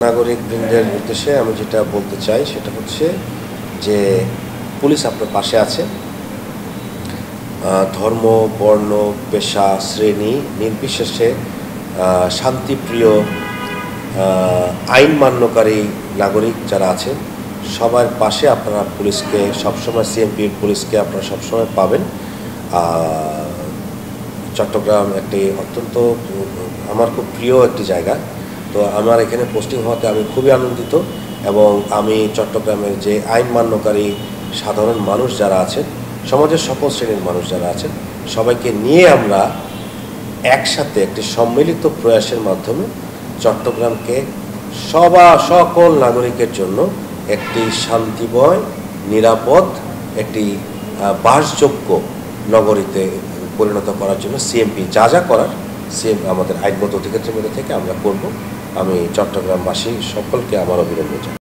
নাগরিকবৃন্দের উদ্দেশ্যে আমি যেটা বলতে চাই সেটা হচ্ছে যে পুলিশ আপনার পাশে আছে। ধর্ম, বর্ণ, পেশা, শ্রেণী নির্বিশেষে শান্তিপ্রিয় আইন মান্যকারী নাগরিক যারা আছেন সবার পাশে আপনারা পুলিশকে সবসময়, সিএমপির পুলিশকে আপনারা সবসময় পাবেন। চট্টগ্রাম একটি অত্যন্ত আমার খুব প্রিয় একটি জায়গা। তো আমার এখানে পোস্টিং হওয়াতে আমি খুবই আনন্দিত এবং আমি চট্টগ্রামের যে আইন মান্যকারী সাধারণ মানুষ যারা আছেন, সমাজের সকল শ্রেণীর মানুষ যারা আছেন, সবাইকে নিয়ে আমরা একসাথে একটি সম্মিলিত প্রয়াসের মাধ্যমে চট্টগ্রামকে সকল নাগরিকের জন্য একটি শান্তিময়, নিরাপদ, একটি বাসযোগ্য নগরীতে পরিণত করার জন্য সিএমপি যা করার আমাদের আইনগত অধিকারের মধ্যে থেকে আমরা করব। আমি চট্টগ্রামবাসী সকলকে আমার অভিনন্দন জানাই।